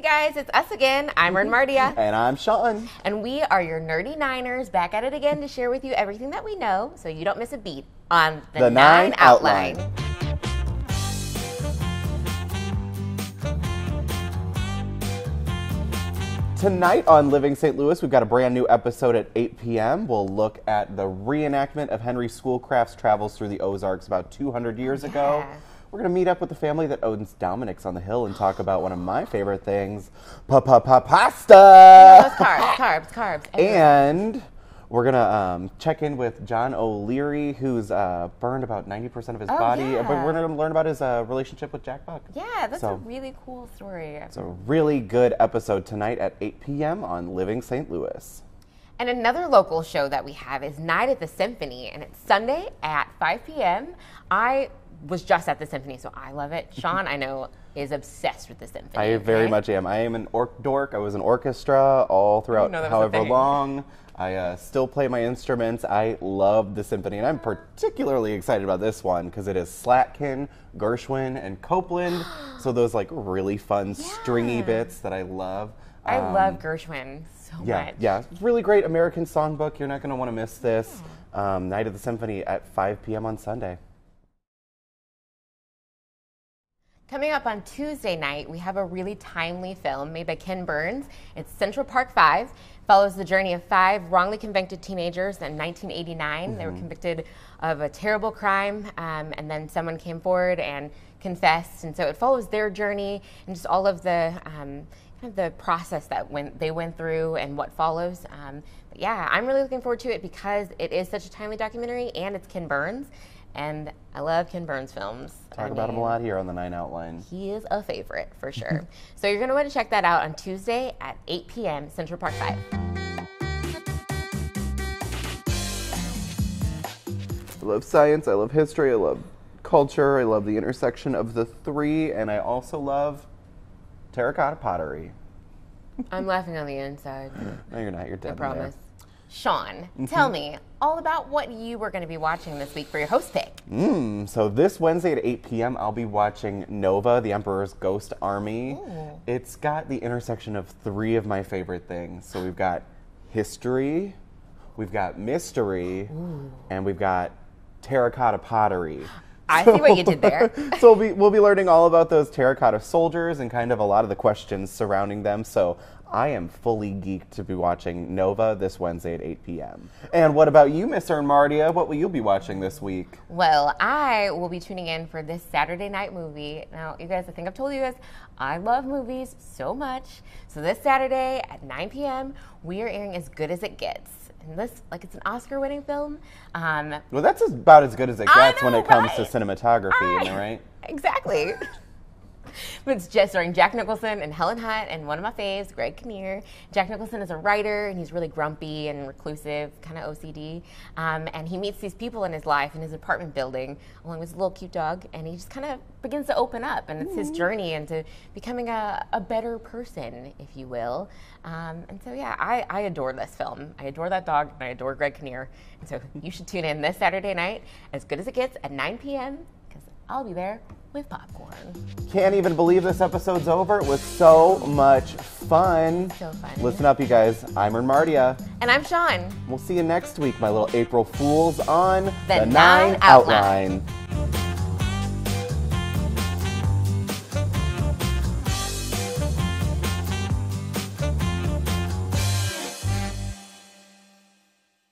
guys, it's us again. I'm Ernmardia. And I'm Sean. And we are your nerdy Niners, back at it again to share with you everything that we know so you don't miss a beat on the Nine Outline. Tonight on Living St. Louis, we've got a brand new episode at 8 p.m. We'll look at the reenactment of Henry Schoolcraft's travels through the Ozarks about 200 years ago. We're going to meet up with the family that owns Dominic's on the Hill and talk about one of my favorite things, pasta! No, those carbs. And we're going to check in with John O'Leary, who's burned about 90% of his body. Yeah. But we're going to learn about his relationship with Jack Buck. Yeah, that's a really cool story. It's a really good episode tonight at 8 p.m. on Living St. Louis. And another local show that we have is Night at the Symphony, and it's Sunday at 5 p.m. I was just at the Symphony, so I love it. Sean, I know, is obsessed with the Symphony. I very much am. I am an dork. I was in orchestra all throughout however long. I still play my instruments. I love the Symphony, and I'm particularly excited about this one because it is Slatkin, Gershwin, and Copeland. So those like really fun stringy bits that I love. I love Gershwin so much. Yeah, really great American songbook. You're not going to want to miss this. Night at the Symphony at 5 p.m. on Sunday. Coming up on Tuesday night, we have a really timely film made by Ken Burns. It's Central Park 5. Follows the journey of 5 wrongly convicted teenagers in 1989. They were convicted of a terrible crime, and then someone came forward and confessed. And so it follows their journey and just all of the the process that they went through and what follows. But yeah, I'm really looking forward to it because it is such a timely documentary, and it's Ken Burns. And I love Ken Burns films. Talk about him a lot here on the 9 Outline. He is a favorite for sure. So you're going to want to check that out on Tuesday at 8 p.m. Central Park 5. I love science, I love history, I love culture, I love the intersection of the three, and I also love Terra Cotta Pottery. I'm laughing on the inside. No, you're not. You're dead. I promise. Sean, tell me all about what you were going to be watching this week for your host pick. So this Wednesday at 8 p.m. I'll be watching Nova, the Emperor's Ghost Army. Ooh. It's got the intersection of 3 of my favorite things. So we've got history, we've got mystery, and we've got terracotta pottery. I see what you did there. So we'll be learning all about those terracotta soldiers and kind of a lot of the questions surrounding them. So I am fully geeked to be watching Nova this Wednesday at 8 p.m. And what about you, Miss Ernmardia? What will you be watching this week? Well, I will be tuning in for this Saturday night movie. Now, you guys, I think I've told you guys, I love movies so much. So this Saturday at 9 p.m., we are airing As Good as It Gets. And this, like, it's an Oscar-winning film. Well, that's about as good as it gets when it comes to cinematography, am I right? Exactly. But it's just starring Jack Nicholson and Helen Hunt and one of my faves, Greg Kinnear. Jack Nicholson is a writer, and he's really grumpy and reclusive, kind of OCD. And he meets these people in his life in his apartment building, along with his little cute dog, and he just kind of begins to open up, and it's his journey into becoming a better person, if you will. And so, yeah, I adore this film. I adore that dog, and I adore Greg Kinnear. And so you should tune in this Saturday night, As Good as It Gets, at 9 p.m., because I'll be there with popcorn. Can't even believe this episode's over. It was so much fun. So fun. Listen up, you guys. I'm Ernmardia. And I'm Sean. We'll see you next week, my little April Fools, on The 9 Outline.